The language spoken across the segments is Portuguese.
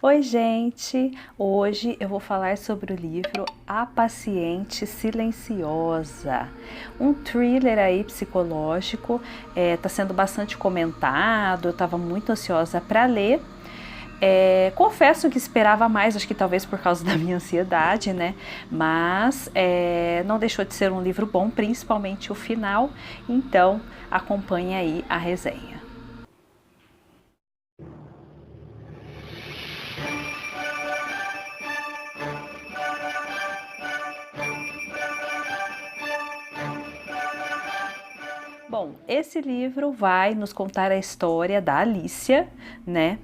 Oi, gente! Hoje eu vou falar sobre o livro A Paciente Silenciosa, um thriller aí psicológico, tá sendo bastante comentado, eu estava muito ansiosa para ler. Confesso que esperava mais, acho que talvez por causa da minha ansiedade, né? Mas não deixou de ser um livro bom, principalmente o final, então acompanhe aí a resenha. Bom, esse livro vai nos contar a história da Alicia, né,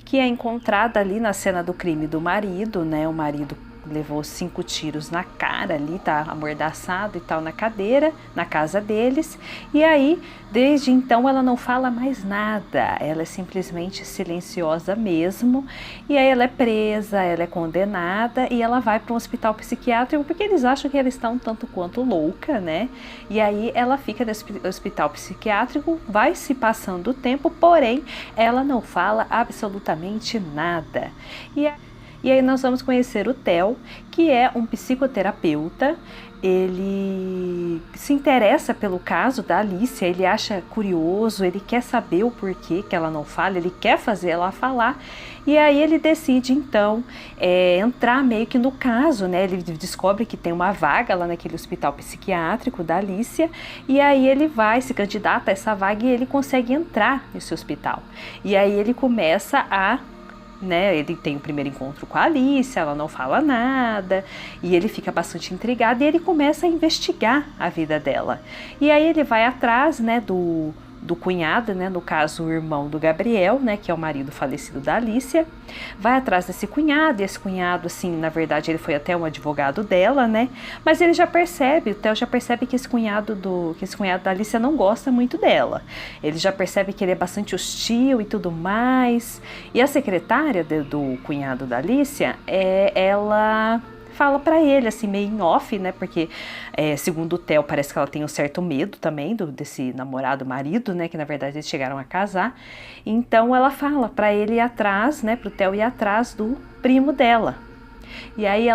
que é encontrada ali na cena do crime do marido, né, o marido levou 5 tiros na cara ali, tá amordaçado e tal na cadeira, na casa deles, e aí, desde então ela não fala mais nada, ela é simplesmente silenciosa mesmo, e aí ela é presa, ela é condenada e ela vai para um hospital psiquiátrico porque eles acham que ela está um tanto quanto louca, né, e aí ela fica nesse hospital psiquiátrico, vai se passando o tempo, porém ela não fala absolutamente nada. E aí nós vamos conhecer o Theo, que é um psicoterapeuta. Ele se interessa pelo caso da Alicia, ele acha curioso, ele quer saber o porquê que ela não fala, ele quer fazer ela falar. E aí ele decide então entrar meio que no caso, né? Ele descobre que tem uma vaga lá naquele hospital psiquiátrico da Alicia, e aí ele vai, se candidata a essa vaga e ele consegue entrar nesse hospital. E aí ele começa ele tem o primeiro encontro com a Alice, ela não fala nada, e ele fica bastante intrigado e ele começa a investigar a vida dela. E aí ele vai atrás, né, do cunhado, né, no caso o irmão do Gabriel, né, que é o marido falecido da Alicia, vai atrás desse cunhado, e esse cunhado, assim, na verdade ele foi até um advogado dela, né, mas ele já percebe, o Theo já percebe que esse cunhado da Alicia não gosta muito dela, ele já percebe que ele é bastante hostil e tudo mais, e a secretária do cunhado da Alicia, ela fala pra ele, assim, meio em off, né, porque segundo o Theo, parece que ela tem um certo medo também desse namorado marido, né, que na verdade eles chegaram a casar, então ela fala pra ele ir atrás, né, pro Theo ir atrás do primo dela. E aí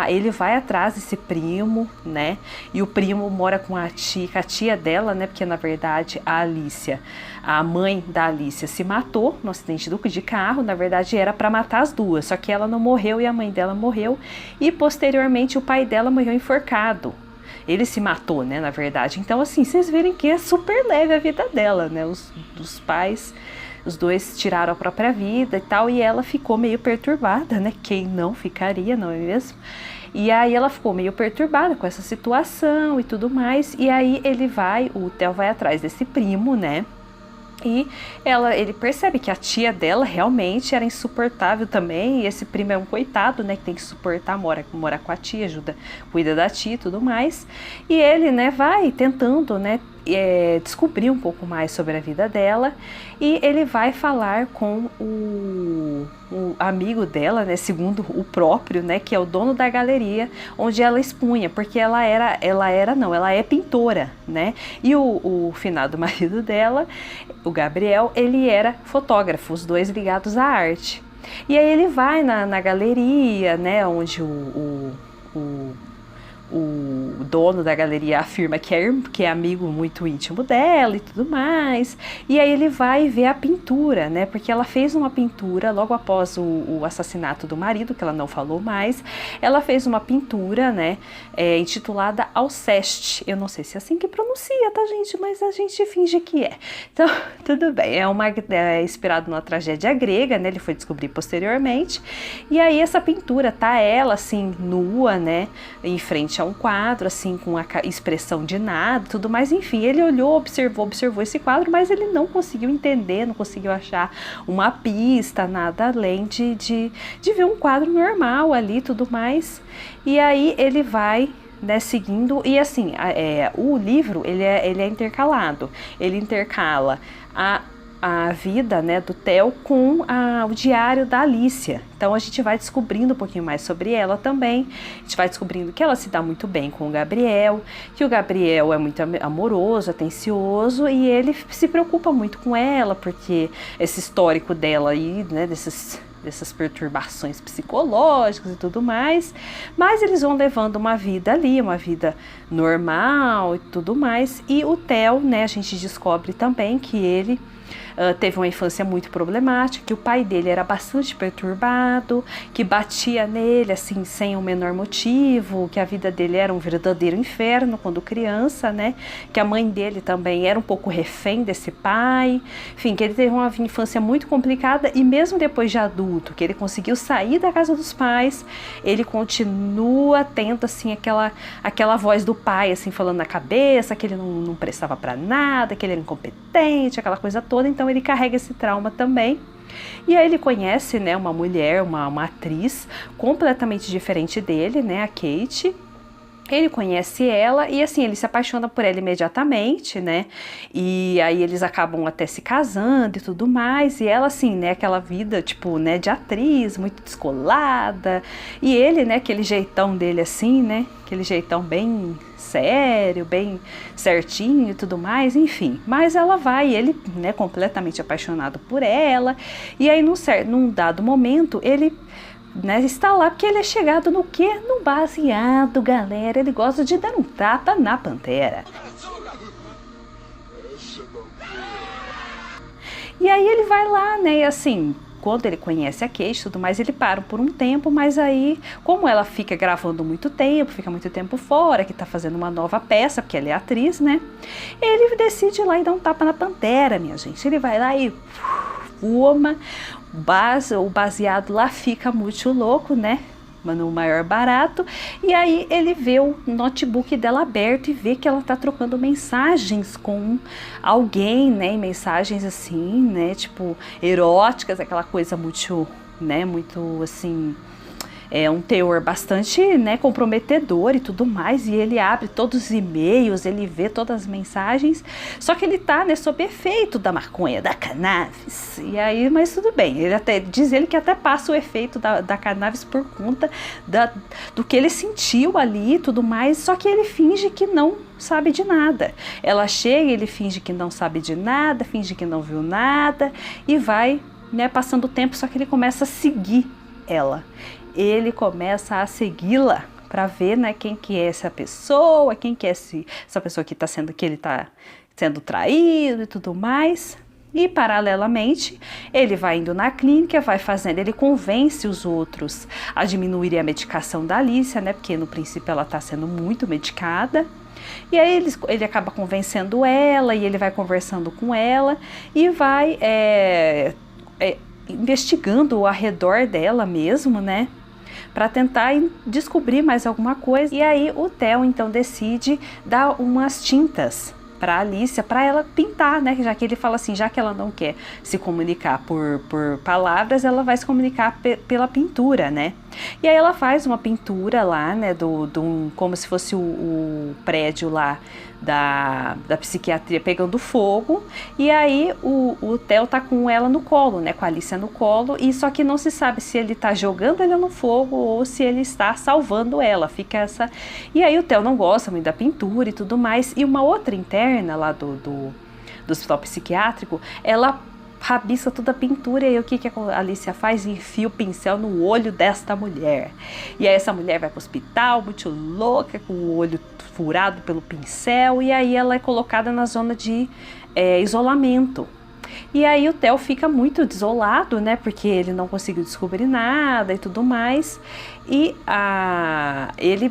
ele vai atrás desse primo, né? E o primo mora com a tia dela, né? Porque na verdade a Alicia, a mãe da Alicia se matou no acidente de carro, na verdade era para matar as duas, só que ela não morreu e a mãe dela morreu, e posteriormente o pai dela morreu enforcado. Ele se matou, né, na verdade. Então, assim, vocês verem que é super leve a vida dela, né? Os pais, os dois tiraram a própria vida e tal, e ela ficou meio perturbada, né? Quem não ficaria, não é mesmo? E aí ela ficou meio perturbada com essa situação e tudo mais, e aí o Theo vai atrás desse primo, né? E ele percebe que a tia dela realmente era insuportável também, e esse primo é um coitado, né, que tem que suportar, mora com a tia, cuida da tia e tudo mais, e ele, né, vai tentando, né, descobrir um pouco mais sobre a vida dela, e ele vai falar com o amigo dela, né, segundo o próprio, né, que é o dono da galeria onde ela expunha, porque ela é pintora, né, e o finado marido dela, o Gabriel, ele era fotógrafo, os dois ligados à arte. E aí ele vai na galeria, né, onde o dono da galeria afirma que é amigo muito íntimo dela e tudo mais, e aí ele vai ver a pintura, né, porque ela fez uma pintura logo após o assassinato do marido, que ela não falou mais, ela fez uma pintura, né, intitulada Alceste, eu não sei se é assim que pronuncia, tá, gente, mas a gente finge que é, então, tudo bem, é inspirado numa tragédia grega, né, ele foi descobrir posteriormente, e aí essa pintura tá ela, assim, nua, né, em frente a um quadro, assim, com a expressão de nada, tudo mais, enfim, ele olhou, observou esse quadro, mas ele não conseguiu entender, não conseguiu achar uma pista, nada além de ver um quadro normal ali, tudo mais, e aí ele vai, né, seguindo, e assim, o livro, ele é intercalado, ele intercala a vida, né, do Theo com o diário da Alicia. Então a gente vai descobrindo um pouquinho mais sobre ela também, a gente vai descobrindo que ela se dá muito bem com o Gabriel, que o Gabriel é muito amoroso, atencioso, e ele se preocupa muito com ela, porque esse histórico dela aí, né, desses dessas perturbações psicológicas e tudo mais, mas eles vão levando uma vida ali, uma vida normal e tudo mais, e o Theo, né, a gente descobre também que ele teve uma infância muito problemática, que o pai dele era bastante perturbado, que batia nele assim sem o menor motivo, que a vida dele era um verdadeiro inferno quando criança, né? Que a mãe dele também era um pouco refém desse pai, enfim, que ele teve uma infância muito complicada e mesmo depois de adulto, que ele conseguiu sair da casa dos pais, ele continua tendo assim aquela voz do pai assim falando na cabeça, que ele não prestava para nada, que ele era incompetente, aquela coisa toda. Então ele carrega esse trauma também. E aí ele conhece, né, uma mulher, uma atriz completamente diferente dele, né, a Kate. Ele conhece ela e assim, ele se apaixona por ela imediatamente, né, e aí eles acabam até se casando e tudo mais, e ela assim, né, aquela vida, tipo, né, de atriz, muito descolada, e ele, né, aquele jeitão dele assim, né, aquele jeitão bem sério, bem certinho e tudo mais, enfim, mas ela vai, ele, né, completamente apaixonado por ela, e aí num dado momento, ele, né, está lá porque ele é chegado no quê? No baseado, galera. Ele gosta de dar um tapa na pantera. E aí ele vai lá, né, e assim, quando ele conhece a Kate e tudo mais, ele para por um tempo, mas aí, como ela fica gravando muito tempo, fica muito tempo fora, que tá fazendo uma nova peça, porque ela é atriz, né, ele decide ir lá e dar um tapa na pantera, minha gente. Ele vai lá e fuma. O baseado lá fica muito louco, né? No maior barato. E aí ele vê o notebook dela aberto e vê que ela tá trocando mensagens com alguém, né? Mensagens assim, né? Tipo, eróticas, aquela coisa muito, né? Muito assim, um teor bastante, né, comprometedor e tudo mais, e ele abre todos os e-mails, ele vê todas as mensagens, só que ele tá, né, sob efeito da maconha, da cannabis, e aí, mas tudo bem, ele até diz ele que até passa o efeito da cannabis por conta do que ele sentiu ali e tudo mais, só que ele finge que não sabe de nada. Ela chega, ele finge que não sabe de nada, finge que não viu nada, e vai, né, passando o tempo, só que ele começa a seguir ela. Ele começa a segui-la para ver, né, quem que é essa pessoa, quem que é essa pessoa que ele está sendo traído e tudo mais. E paralelamente, ele vai indo na clínica, vai fazendo, ele convence os outros a diminuírem a medicação da Alicia, né, porque no princípio ela está sendo muito medicada. E aí ele acaba convencendo ela e ele vai conversando com ela e vai investigando ao redor dela mesmo, né, para tentar descobrir mais alguma coisa. E aí o Theo então decide dar umas tintas para Alicia, para ela pintar, né, já que ele fala assim, já que ela não quer se comunicar por palavras, ela vai se comunicar pela pintura, né. E aí ela faz uma pintura lá, né, como se fosse o prédio lá da psiquiatria pegando fogo, e aí o Theo tá com ela no colo, né, com a Alicia no colo, e só que não se sabe se ele tá jogando ela no fogo ou se ele está salvando ela, fica essa... E aí o Theo não gosta muito da pintura e tudo mais, e uma outra interna lá do hospital psiquiátrico, ela rabisca toda a pintura, e aí o que a Alicia faz? Enfia o pincel no olho desta mulher. E aí essa mulher vai pro hospital, muito louca, com o olho furado pelo pincel, e aí ela é colocada na zona de isolamento. E aí o Theo fica muito desolado, né, porque ele não conseguiu descobrir nada e tudo mais,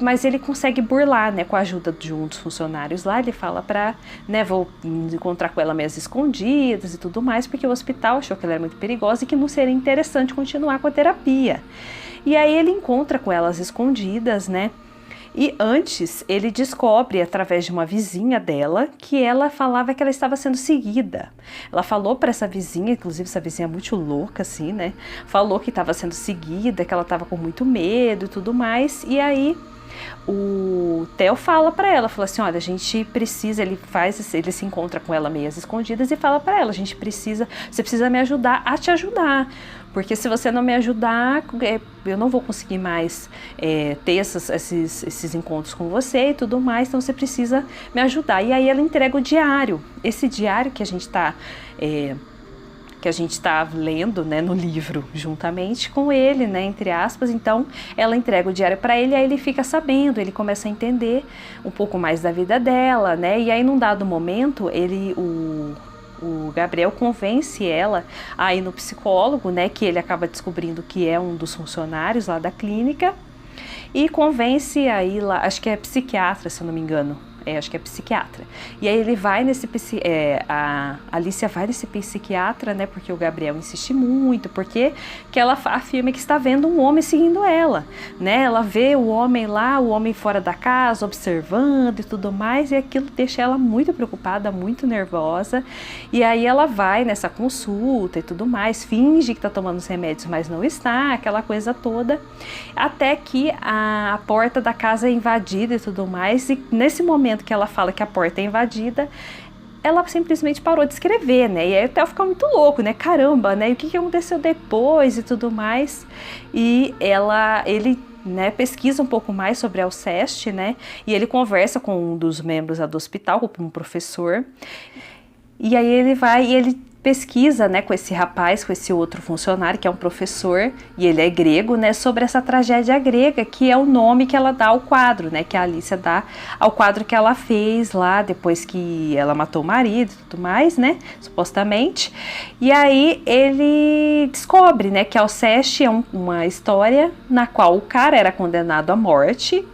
mas ele consegue burlar, né, com a ajuda de um dos funcionários lá. Ele fala pra, né, vou encontrar com ela meias escondidas e tudo mais, porque o hospital achou que ela era muito perigosa e que não seria interessante continuar com a terapia. E aí ele encontra com elas escondidas, né, e antes ele descobre, através de uma vizinha dela, que ela falava que ela estava sendo seguida. Ela falou para essa vizinha, inclusive essa vizinha muito louca assim, né? Falou que estava sendo seguida, que ela estava com muito medo e tudo mais. E aí o Theo fala para ela, fala assim, olha, a gente precisa, ele se encontra com ela meias escondidas e fala para ela, você precisa me ajudar a te ajudar, porque se você não me ajudar, eu não vou conseguir mais ter esses encontros com você e tudo mais, então você precisa me ajudar. E aí ela entrega o diário, esse diário que a gente está que a gente está lendo, né, no livro, juntamente com ele, né, entre aspas. Então, ela entrega o diário para ele, aí ele fica sabendo, ele começa a entender um pouco mais da vida dela, né, e aí num dado momento, o Gabriel convence ela a ir no psicólogo, né, que ele acaba descobrindo que é um dos funcionários lá da clínica, e convence a ir lá, acho que é psiquiatra, se eu não me engano. Acho que é psiquiatra. E aí ele vai nesse a Alicia vai nesse psiquiatra, né? Porque o Gabriel insiste muito, porque que ela afirma que está vendo um homem seguindo ela, né? Ela vê o homem lá, o homem fora da casa, observando e tudo mais, e aquilo deixa ela muito preocupada, muito nervosa. E aí ela vai nessa consulta e tudo mais, finge que está tomando os remédios, mas não está, aquela coisa toda, até que a porta da casa é invadida e tudo mais, e nesse momento que ela fala que a porta é invadida, ela simplesmente parou de escrever, né? E aí até fica muito louco, né? Caramba, né? E o que aconteceu depois e tudo mais? E ele, né, pesquisa um pouco mais sobre a Alceste, né? E ele conversa com um dos membros do hospital, com um professor. E aí ele vai e ele pesquisa, né, com esse rapaz, com esse outro funcionário, que é um professor, e ele é grego, né, sobre essa tragédia grega, que é o nome que ela dá ao quadro, né, que a Alicia dá ao quadro que ela fez lá, depois que ela matou o marido e tudo mais, né, supostamente. E aí ele descobre, né, que Alceste é uma história na qual o cara era condenado à morte.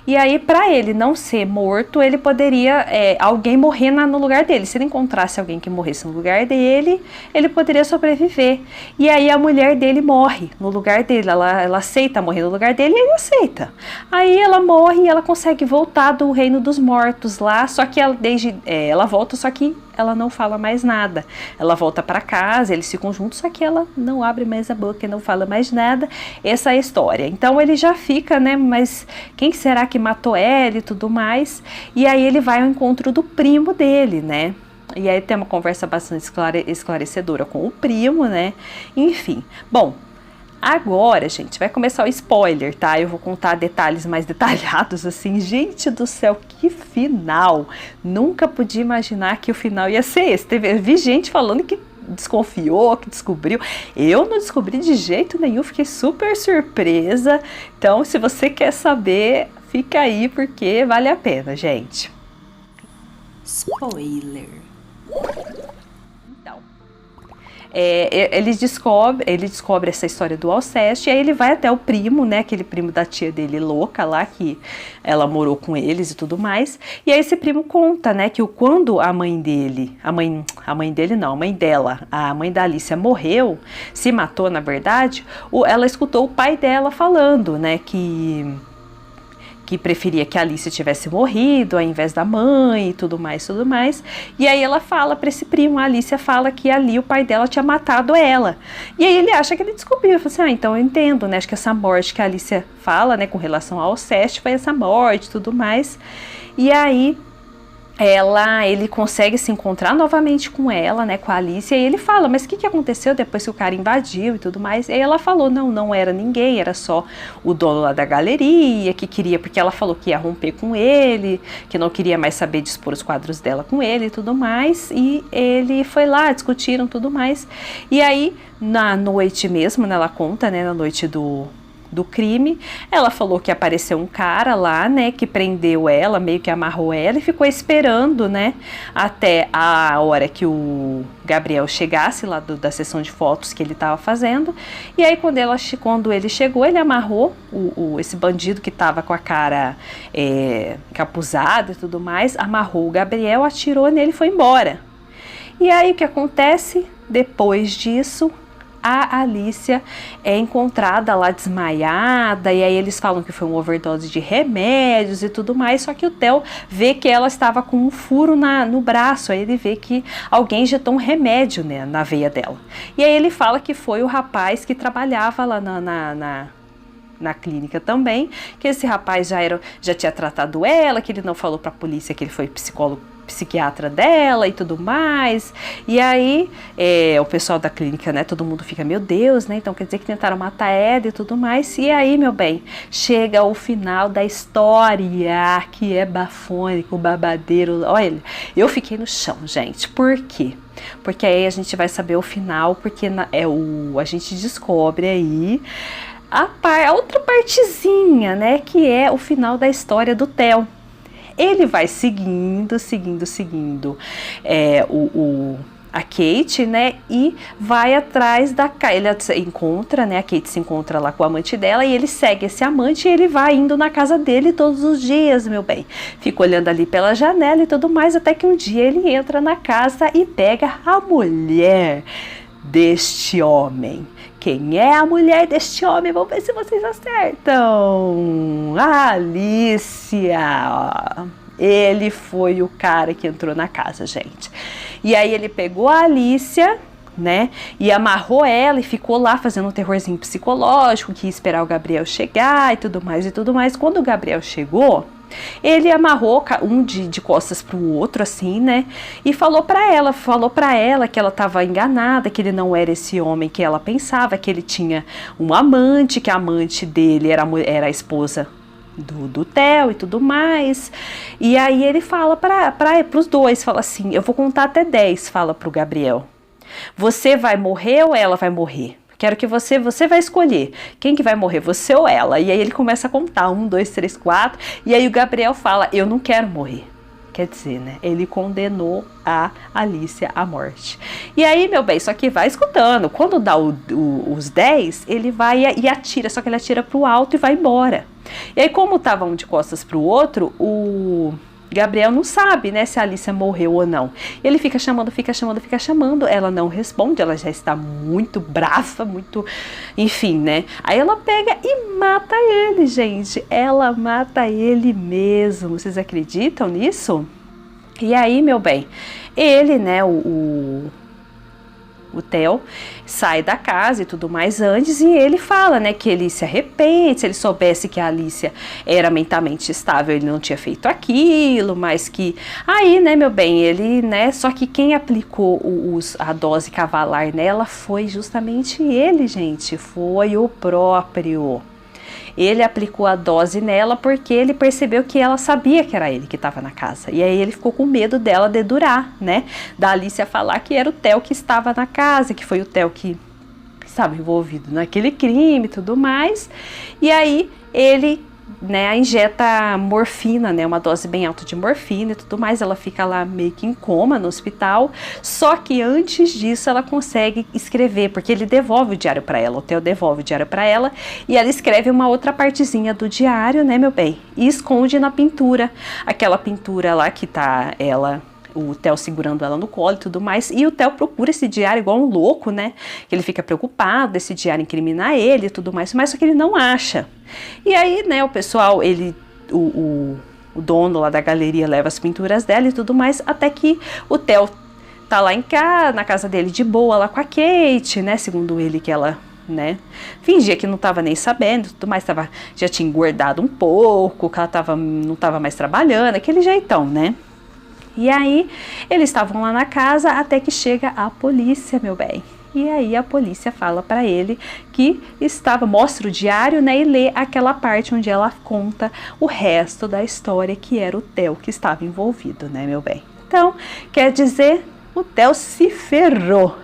E aí, para ele não ser morto, ele poderia, alguém morrer no lugar dele. Se ele encontrasse alguém que morresse no lugar dele, ele poderia sobreviver. E aí a mulher dele morre no lugar dele, ela aceita morrer no lugar dele e ele aceita. Aí ela morre e ela consegue voltar do reino dos mortos lá, só que ela volta, só que ela não fala mais nada. Ela volta para casa, eles ficam juntos, só que ela não abre mais a boca e não fala mais nada. Essa é a história. Então ele já fica, né, mas quem será que matou ela e tudo mais? E aí ele vai ao encontro do primo dele, né? E aí tem uma conversa bastante esclarecedora com o primo, né? Enfim, bom, agora, gente, vai começar o spoiler, tá? Eu vou contar detalhes mais detalhados, assim. Gente do céu, que final! Nunca podia imaginar que o final ia ser esse. Vi gente falando que desconfiou, que descobriu. Eu não descobri de jeito nenhum, fiquei super surpresa. Então, se você quer saber, fica aí, porque vale a pena, gente. Spoiler. Então, ele descobre essa história do Alceste, e aí ele vai até o primo, né, aquele primo da tia dele louca lá, que ela morou com eles e tudo mais, e aí esse primo conta, né, que quando a mãe da Alicia morreu, se matou na verdade, ela escutou o pai dela falando, né, que preferia que a Alicia tivesse morrido ao invés da mãe e tudo mais. E aí ela fala para esse primo, a Alicia fala que ali o pai dela tinha matado ela. E aí ele acha que ele descobriu, ele fala assim, então eu entendo, né, acho que essa morte que a Alicia fala, né, com relação ao Alceste foi essa morte e tudo mais. E aí ele consegue se encontrar novamente com ela, né, com a Alicia, e ele fala, mas o que aconteceu depois que o cara invadiu e tudo mais? E aí ela falou, não era ninguém, era só o dono lá da galeria, que queria, porque ela falou que ia romper com ele, que não queria mais saber de expor os quadros dela com ele e tudo mais, e ele foi lá, discutiram tudo mais, e aí na noite mesmo, né, ela conta, né, na noite do crime, ela falou que apareceu um cara lá, né, que prendeu ela, meio que amarrou ela e ficou esperando, né, até a hora que o Gabriel chegasse lá da sessão de fotos que ele estava fazendo, e aí quando ele chegou, ele amarrou esse bandido que estava com a cara capuzada e tudo mais, amarrou o Gabriel, atirou nele e foi embora. E aí o que acontece depois disso? A Alicia é encontrada lá desmaiada, e aí eles falam que foi uma overdose de remédios e tudo mais, só que o Theo vê que ela estava com um furo no braço, aí ele vê que alguém injetou um remédio, né, na veia dela. E aí ele fala que foi o rapaz que trabalhava lá na clínica também, que esse rapaz já tinha tratado ela, que ele não falou para a polícia que ele foi psicólogo psiquiatra dela e tudo mais. E aí o pessoal da clínica, né, todo mundo fica, meu Deus, né, então quer dizer que tentaram matar ela e tudo mais. E aí, meu bem, chega o final da história, que é bafônico, babadeiro. Olha, eu fiquei no chão, gente. Por quê? Porque aí a gente vai saber o final, porque a gente descobre aí a outra partezinha, né, que é o final da história do Theo. Ele vai seguindo a Kate, né, e vai atrás ele encontra, né, a Kate se encontra lá com o amante dela e ele segue esse amante e ele vai indo na casa dele todos os dias, meu bem. Fica olhando ali pela janela e tudo mais, até que um dia ele entra na casa e pega a mulher deste homem. Quem é a mulher deste homem? Vamos ver se vocês acertam. A Alicia. Ele foi o cara que entrou na casa, gente. E aí ele pegou a Alicia, né, e amarrou ela e ficou lá fazendo um terrorzinho psicológico, que ia esperar o Gabriel chegar e tudo mais e tudo mais. Quando o Gabriel chegou, ele amarrou um de costas pro outro, assim, né, e falou pra ela que ela tava enganada, que ele não era esse homem que ela pensava, que ele tinha um amante, que a amante dele era a esposa do Theo e tudo mais. E aí ele fala pros dois, fala assim, eu vou contar até 10, fala pro Gabriel. Você vai morrer ou ela vai morrer? Quero que você vai escolher quem que vai morrer, você ou ela. E aí ele começa a contar, 1, 2, 3, 4, e aí o Gabriel fala, eu não quero morrer. Quer dizer, né, ele condenou a Alicia à morte. E aí, meu bem, só que vai escutando, quando dá os 10, ele vai e atira, só que ele atira pro alto e vai embora. E aí, como tava um de costas pro outro, o Gabriel não sabe, né, se a Alicia morreu ou não. Ele fica chamando, ela não responde, ela já está muito brava, muito, enfim, né. Aí ela pega e mata ele, gente. Ela mata ele mesmo. Vocês acreditam nisso? E aí, meu bem, ele, né, o Theo sai da casa e tudo mais antes, e ele fala, né, que ele se arrepende, se ele soubesse que a Alicia era mentalmente estável, ele não tinha feito aquilo, mas que aí, né, meu bem, ele, né, só que quem aplicou a dose cavalar nela foi justamente ele, gente, foi o próprio. Ele aplicou a dose nela porque ele percebeu que ela sabia que era ele que estava na casa. E aí ele ficou com medo dela dedurar, né? Da Alicia falar que era o Theo que estava na casa, que foi o Theo que estava envolvido naquele crime e tudo mais. E aí ele, né, injeta morfina, né, uma dose bem alta de morfina e tudo mais. Ela fica lá meio que em coma no hospital, só que antes disso ela consegue escrever, porque ele devolve o diário para ela, o Theo devolve o diário para ela, e ela escreve uma outra partezinha do diário, né, meu bem, e esconde na pintura, aquela pintura lá que tá ela, o Theo segurando ela no colo e tudo mais, e o Theo procura esse diário igual um louco, né, que ele fica preocupado desse diário incriminar ele e tudo mais, mas só que ele não acha. E aí, né, o pessoal, o dono lá da galeria leva as pinturas dela e tudo mais, até que o Theo tá lá na casa dele de boa, lá com a Kate, né, segundo ele que ela, né, fingia que não tava nem sabendo, tudo mais, já tinha engordado um pouco, que ela não tava mais trabalhando, aquele jeitão, né. E aí, eles estavam lá na casa até que chega a polícia, meu bem. E aí a polícia fala para ele que mostra o diário, né, e lê aquela parte onde ela conta o resto da história, que era o Theo que estava envolvido, né, meu bem. Então, quer dizer, o Theo se ferrou.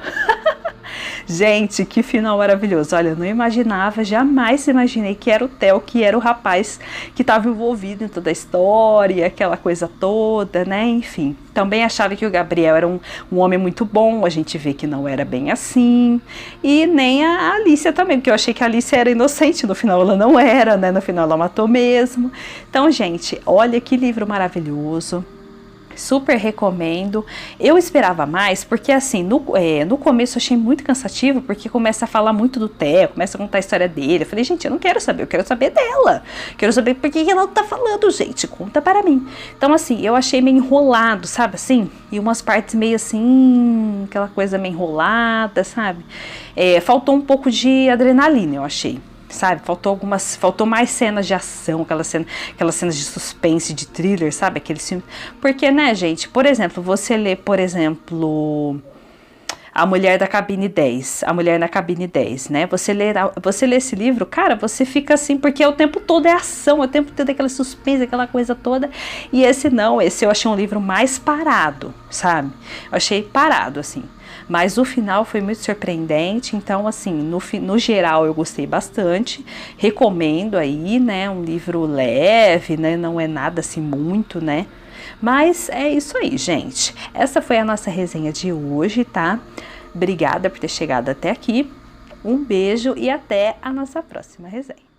Gente, que final maravilhoso. Olha, eu não imaginava, jamais imaginei que era o Theo, que era o rapaz que estava envolvido em toda a história, aquela coisa toda, né? Enfim, também achava que o Gabriel era um homem muito bom, a gente vê que não era bem assim. E nem a Alicia também, porque eu achei que a Alicia era inocente, no final ela não era, né? No final ela matou mesmo. Então, gente, olha que livro maravilhoso. Super recomendo. Eu esperava mais, porque assim, no começo eu achei muito cansativo, porque começa a falar muito do Theo, começa a contar a história dele. Eu falei, gente, eu não quero saber, eu quero saber dela. Quero saber por que ela tá falando, gente, conta para mim. Então assim, eu achei meio enrolado, sabe assim? E umas partes meio assim, aquela coisa meio enrolada, sabe? Faltou um pouco de adrenalina, eu achei. sabe? Faltou mais cenas de ação, aquelas cenas de suspense, de thriller, sabe? Aqueles filmes. Porque, né, gente, por exemplo, você lê, por exemplo, A Mulher da Cabine 10, A Mulher na Cabine 10, né? Você lê esse livro, cara, você fica assim, porque o tempo todo é ação, o tempo todo é aquela suspense, aquela coisa toda. E esse não, esse eu achei um livro mais parado, sabe? Eu achei parado, assim. Mas o final foi muito surpreendente, então assim, no geral eu gostei bastante, recomendo aí, né, um livro leve, né, não é nada assim muito, né, mas é isso aí, gente, essa foi a nossa resenha de hoje, tá? Obrigada por ter chegado até aqui, um beijo e até a nossa próxima resenha.